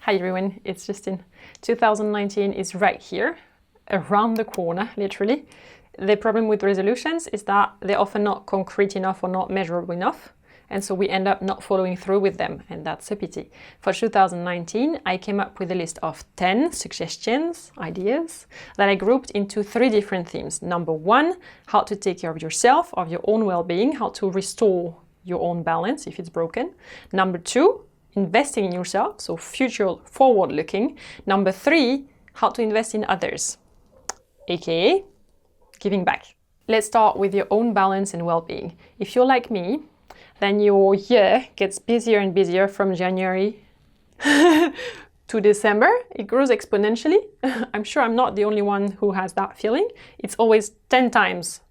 Hi everyone, it's Justine. 2019 is right here, around the corner, literally. The problem with resolutions is that they're often not concrete enough or not measurable enough, and so we end up not following through with them, and that's a pity. For 2019, I came up with a list of 10 suggestions, ideas, that I grouped into 3 different themes. Number 1, how to take care of yourself, of your own well-being, how to restore your own balance if it's broken. Number 2, investing in yourself, so future forward-looking. Number 3, how to invest in others, aka giving back. Let's start with your own balance and well-being. If you're like me, then your year gets busier and busier from January to December. It grows exponentially. I'm sure I'm not the only one who has that feeling. It's always 10 times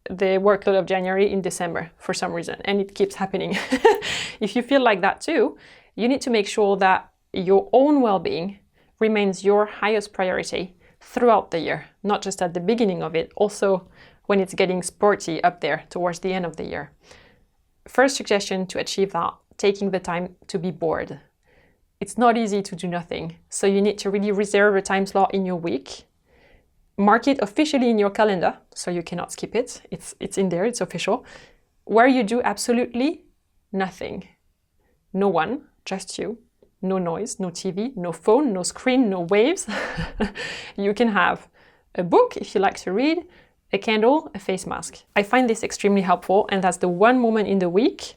the workload of January in December for some reason, and it keeps happening. If you feel like that too, you need to make sure that your own well-being remains your highest priority throughout the year, not just at the beginning of it, also when it's getting sporty up there towards the end of the year. First suggestion to achieve that, taking the time to be bored. It's not easy to do nothing, so you need to really reserve a time slot in your week. Mark it officially in your calendar, so you cannot skip it. It's in there, it's official. Where you do absolutely nothing. No one, just you. No noise, no TV, no phone, no screen, no waves. You can have a book if you like to read, a candle, a face mask. I find this extremely helpful, and that's the one moment in the week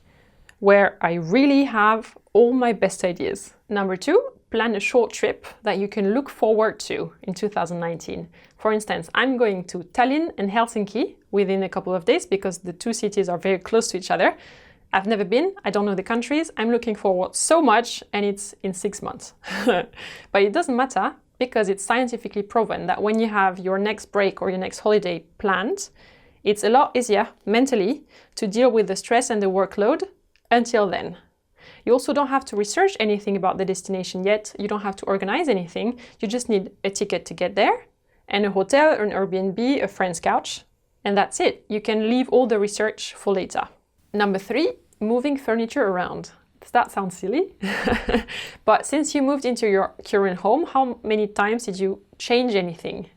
where I really have all my best ideas. Number 2, plan a short trip that you can look forward to in 2019. For instance, I'm going to Tallinn and Helsinki within a couple of days because the 2 cities are very close to each other. I've never been, I don't know the countries, I'm looking forward so much, and it's in 6 months. But it doesn't matter because it's scientifically proven that when you have your next break or your next holiday planned, it's a lot easier mentally to deal with the stress and the workload until then. You also don't have to research anything about the destination yet. You don't have to organize anything. You just need a ticket to get there and a hotel or an Airbnb, a friend's couch, and that's it. You can leave all the research for later. Number 3, moving furniture around. Does that sound silly? But since you moved into your current home, how many times did you change anything?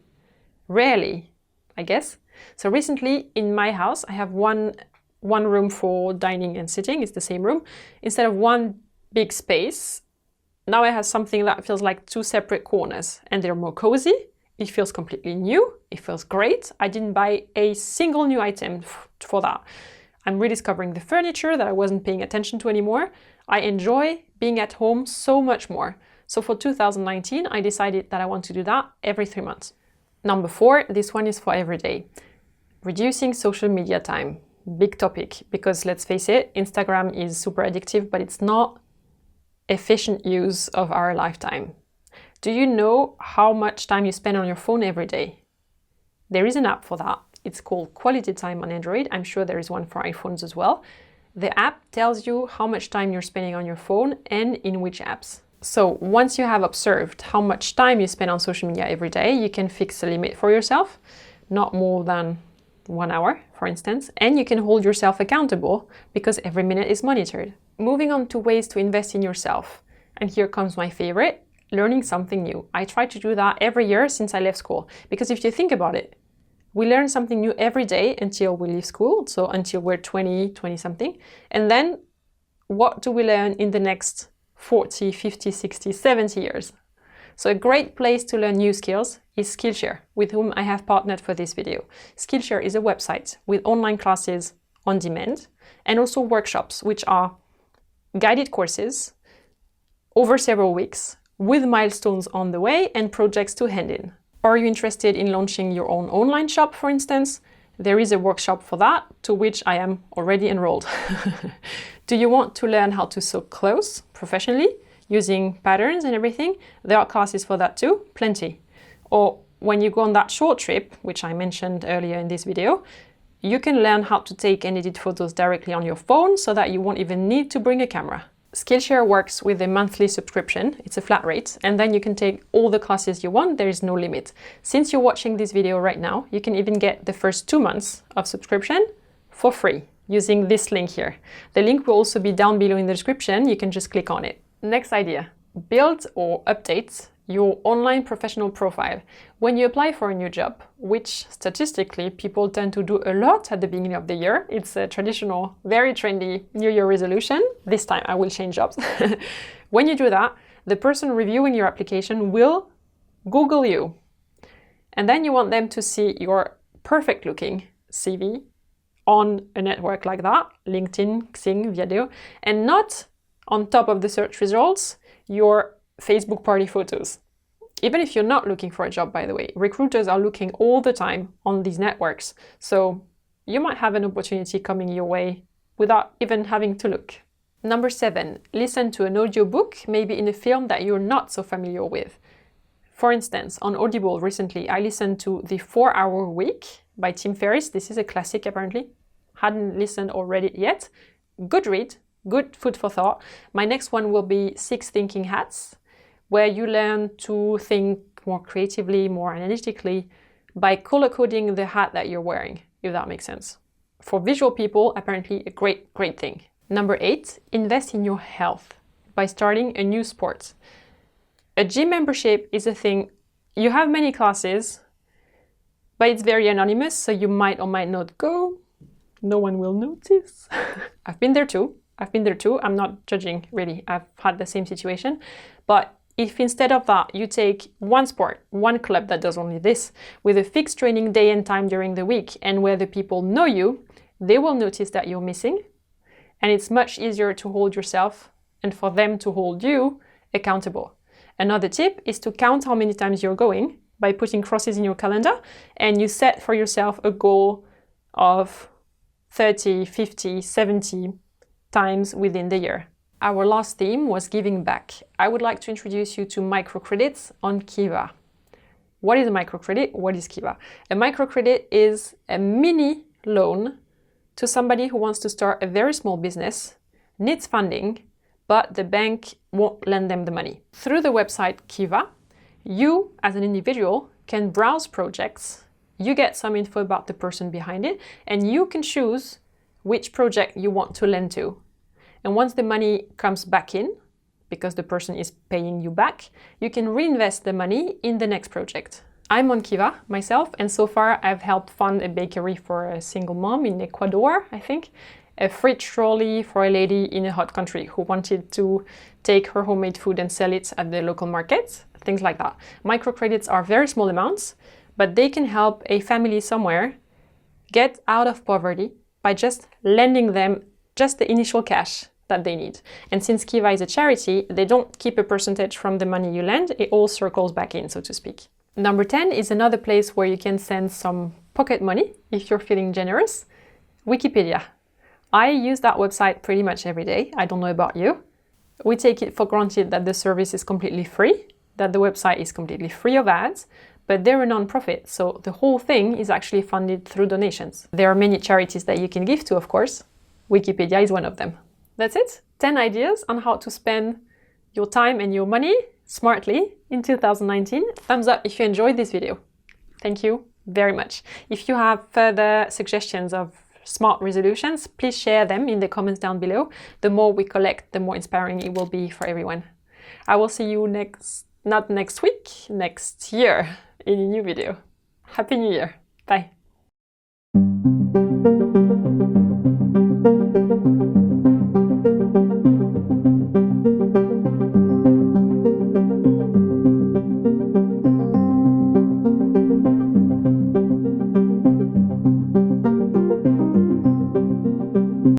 Rarely, I guess. So recently in my house, I have one room for dining and sitting. It's the same room. Instead of one big space, now I have something that feels like 2 separate corners, and they're more cozy. It feels completely new. It feels great. I didn't buy a single new item for that. I'm rediscovering the furniture that I wasn't paying attention to anymore. I enjoy being at home so much more. So for 2019, I decided that I want to do that every 3 months. Number 4, this one is for every day. Reducing social media time. Big topic, because let's face it, Instagram is super addictive, but it's not efficient use of our lifetime. Do you know how much time you spend on your phone every day? There is an app for that. It's called Quality Time on Android. I'm sure there is one for iPhones as well. The app tells you how much time you're spending on your phone and in which apps. So once you have observed how much time you spend on social media every day, you can fix a limit for yourself, not more than 1 hour, for instance, and you can hold yourself accountable because every minute is monitored. Moving on to ways to invest in yourself. And here comes my favorite, learning something new. I try to do that every year since I left school, because if you think about it, we learn something new every day until we leave school, so until we're 20 something. And then what do we learn in the next 40, 50, 60, 70 years? So a great place to learn new skills is Skillshare, with whom I have partnered for this video. Skillshare is a website with online classes on demand and also workshops, which are guided courses over several weeks with milestones on the way and projects to hand in. Are you interested in launching your own online shop, for instance? There is a workshop for that, to which I am already enrolled. Do you want to learn how to sew clothes professionally, using patterns and everything? There are classes for that too, plenty. Or when you go on that short trip, which I mentioned earlier in this video, you can learn how to take and edit photos directly on your phone so that you won't even need to bring a camera. Skillshare works with a monthly subscription. It's a flat rate, and then you can take all the classes you want. There is no limit. Since you're watching this video right now, you can even get the first 2 months of subscription for free using this link here. The link will also be down below in the description. You can just click on it. Next idea, build or update your online professional profile. When you apply for a new job, which statistically people tend to do a lot at the beginning of the year, it's a traditional, very trendy New Year resolution. This time I will change jobs. When you do that, the person reviewing your application will Google you. And then you want them to see your perfect looking CV on a network like that, LinkedIn, Xing, Video, and not on top of the search results, your Facebook party photos. Even if you're not looking for a job, by the way, recruiters are looking all the time on these networks. So you might have an opportunity coming your way without even having to look. Number 7, listen to an audiobook, maybe in a film that you're not so familiar with. For instance, on Audible recently, I listened to The 4-Hour Week by Tim Ferriss. This is a classic, apparently. Hadn't listened or read it yet. Good read, good food for thought. My next one will be 6 Thinking Hats, where you learn to think more creatively, more analytically, by color-coding the hat that you're wearing, if that makes sense. For visual people, apparently a great thing. Number 8, invest in your health by starting a new sport. A gym membership is a thing. You have many classes, but it's very anonymous, so you might or might not go. No one will notice. I've been there too. I'm not judging, really. I've had the same situation. But if instead of that, you take one sport, one club that does only this, with a fixed training day and time during the week, and where the people know you, they will notice that you're missing. And it's much easier to hold yourself and for them to hold you accountable. Another tip is to count how many times you're going by putting crosses in your calendar, and you set for yourself a goal of 30, 50, 70 times within the year. Our last theme was giving back. I would like to introduce you to microcredits on Kiva. What is a microcredit? What is Kiva? A microcredit is a mini loan to somebody who wants to start a very small business, needs funding, but the bank won't lend them the money. Through the website Kiva, you as an individual can browse projects, you get some info about the person behind it, and you can choose which project you want to lend to. And once the money comes back in, because the person is paying you back, you can reinvest the money in the next project. I'm on Kiva myself, and so far I've helped fund a bakery for a single mom in Ecuador, I think, a fridge trolley for a lady in a hot country who wanted to take her homemade food and sell it at the local markets, things like that. Microcredits are very small amounts, but they can help a family somewhere get out of poverty by just lending them just the initial cash that they need. And since Kiva is a charity, they don't keep a percentage from the money you lend, it all circles back in, so to speak. Number 10 is another place where you can send some pocket money if you're feeling generous. Wikipedia. I use that website pretty much every day. I don't know about you. We take it for granted that the service is completely free, that the website is completely free of ads, but they're a non-profit, so the whole thing is actually funded through donations. There are many charities that you can give to, of course. Wikipedia is one of them. That's it. 10 ideas on how to spend your time and your money smartly in 2019. Thumbs up if you enjoyed this video. Thank you very much. If you have further suggestions of smart resolutions, please share them in the comments down below. The more we collect, the more inspiring it will be for everyone. I will see you not next week, next year in a new video. Happy New Year. Bye.